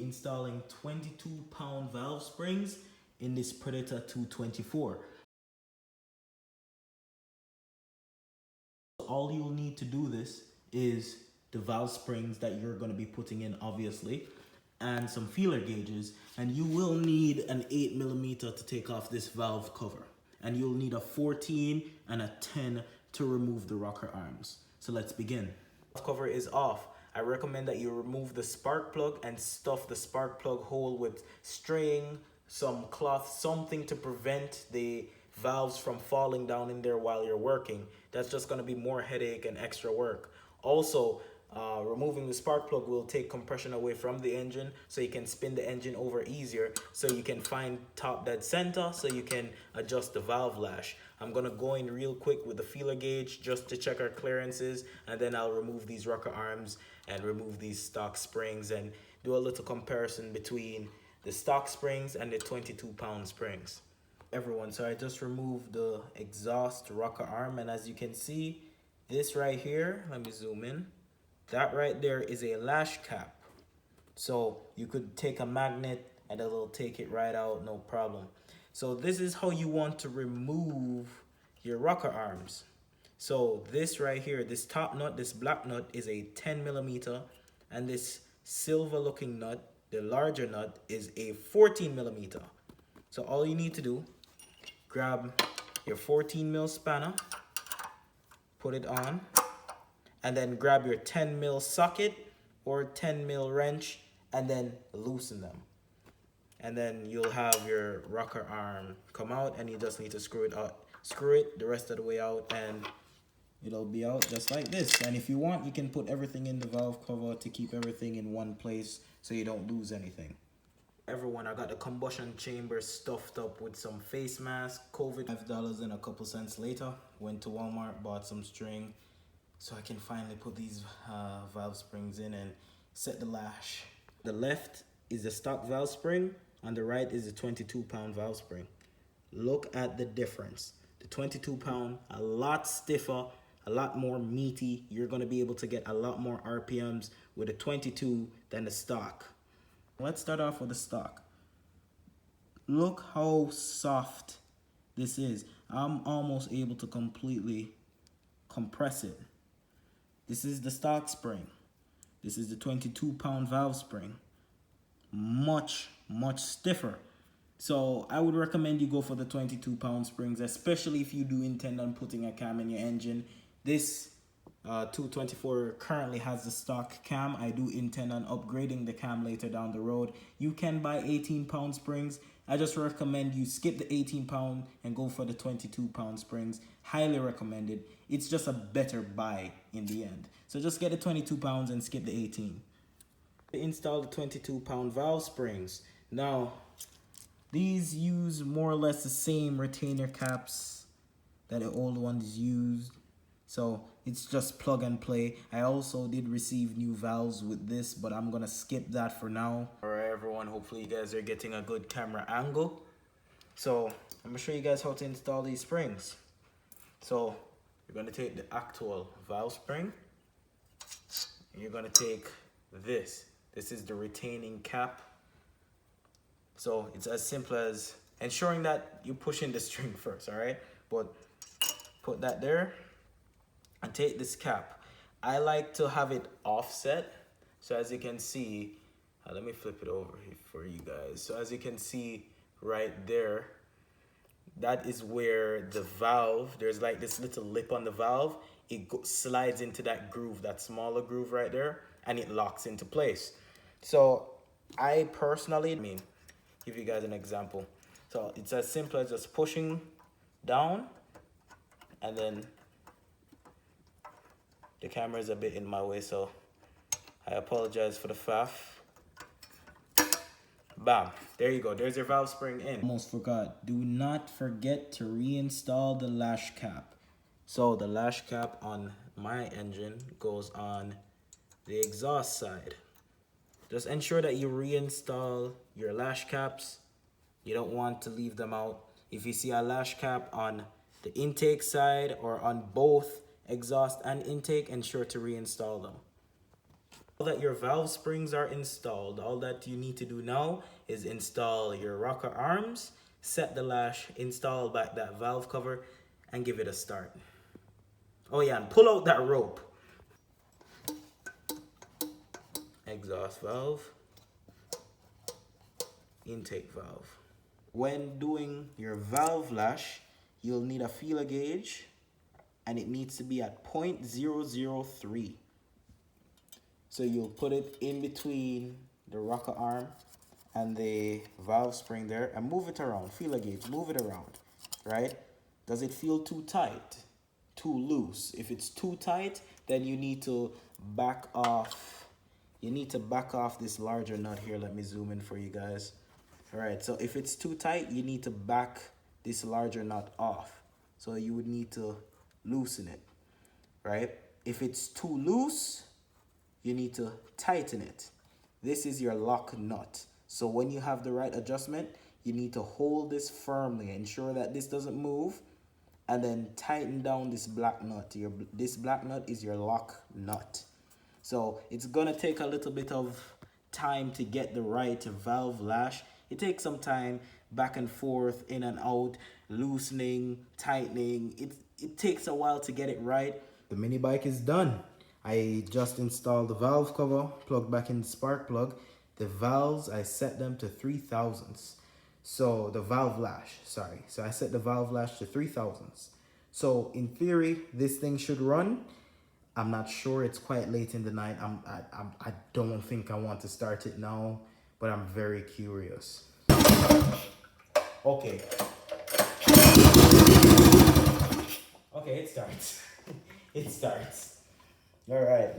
installing 22-pound valve springs in this Predator 224. All you'll need to do this is the valve springs that you're going to be putting in, obviously, and some feeler gauges, and you will need an 8mm to take off this valve cover, and you'll need a 14 and a 10 to remove the rocker arms. So let's begin. Valve cover is off. I recommend that you remove the spark plug and stuff the spark plug hole with string, some cloth, something to prevent the valves from falling down in there while you're working. That's just going to be more headache and extra work. Also, removing the spark plug will take compression away from the engine, so you can spin the engine over easier, so you can find top dead center, so you can adjust the valve lash. I'm gonna go in real quick with the feeler gauge just to check our clearances, and then I'll remove these rocker arms and remove these stock springs and do a little comparison between the stock springs and the 22-pound springs. Everyone, so I just removed the exhaust rocker arm, and as you can see, this right here, let me zoom in, that right there is a lash cap. So you could take a magnet and it'll take it right out, no problem. So this is how you want to remove your rocker arms. So this right here, this top nut, this black nut is a 10mm, and this silver looking nut, the larger nut, is a 14mm. So all you need to do, grab your 14mm spanner, put it on, and then grab your 10mm socket or 10mm wrench and then loosen them. And then you'll have your rocker arm come out, and you just need to screw it out. Screw it the rest of the way out, and it'll be out just like this. And if you want, you can put everything in the valve cover to keep everything in one place so you don't lose anything. Everyone, I got the combustion chamber stuffed up with some face mask, COVID, $5 and a couple cents later. Went to Walmart, bought some string so I can finally put these valve springs in and set the lash. The left is the stock valve spring, on the right is the 22-pound valve spring. Look at the difference. The 22-pound, a lot stiffer, a lot more meaty. You're gonna be able to get a lot more RPMs with a 22 than the stock. Let's start off with the stock. Look how soft this is. I'm almost able to completely compress it. This is the stock spring. This is the 22-pound valve spring. Much stiffer. So I would recommend you go for the 22-pound springs, especially if you do intend on putting a cam in your engine. This 224 currently has the stock cam. I do intend on upgrading the cam later down the road. You can buy 18-pound springs. I just recommend you skip the 18-pound and go for the 22-pound springs. Highly recommended. It's just a better buy in the end. So just get the 22 pounds and skip the 18. Install the 22-pound valve springs. Now, these use more or less the same retainer caps that the old ones used. So it's just plug and play. I also did receive new valves with this, but I'm gonna skip that for now. Alright everyone, hopefully you guys are getting a good camera angle. So I'm gonna show you guys how to install these springs. So you're gonna take the actual valve spring, and you're gonna take this. This is the retaining cap. So it's as simple as ensuring that you push in the string first, alright? But put that there and take this cap. I like to have it offset. So as you can see, let me flip it over here for you guys. So as you can see right there, that is where the valve, there's like this little lip on the valve. It slides into that groove, that smaller groove right there, and it locks into place. So I personally, give you guys an example. So it's as simple as just pushing down, and then the camera is a bit in my way, so I apologize for the faff. Bam, there you go, there's your valve spring in. Almost forgot, do not forget to reinstall the lash cap. So the lash cap on my engine goes on the exhaust side. Just ensure that you reinstall your lash caps. You don't want to leave them out. If you see a lash cap on the intake side or on both exhaust and intake, ensure to reinstall them. Now that your valve springs are installed, all that you need to do now is install your rocker arms, set the lash, install back that valve cover, and give it a start. Oh yeah, and pull out that rope. Exhaust valve, intake valve. When doing your valve lash, you'll need a feeler gauge, and it needs to be at 0.003. So you'll put it in between the rocker arm and the valve spring there and move it around. Feeler gauge, move it around, right? Does it feel too tight, too loose? If it's too tight, then you need to back off. You need to back off this larger nut here. Let me zoom in for you guys. All right, so if it's too tight, you need to back this larger nut off. So you would need to loosen it, right? If it's too loose, you need to tighten it. This is your lock nut. So when you have the right adjustment, you need to hold this firmly, ensure that this doesn't move, and then tighten down this black nut. This black nut is your lock nut. So it's gonna take a little bit of time to get the right valve lash. It takes some time, back and forth, in and out, loosening, tightening. It takes a while to get it right. The mini bike is done. I just installed the valve cover, plugged back in the spark plug. The valves, I set them to 3,000s. So the valve lash, sorry. So I set the valve lash to 3,000s. So in theory, this thing should run. I'm not sure, it's quite late in the night. I don't think I want to start it now, but I'm very curious. Okay. Okay, it starts. It starts. All right.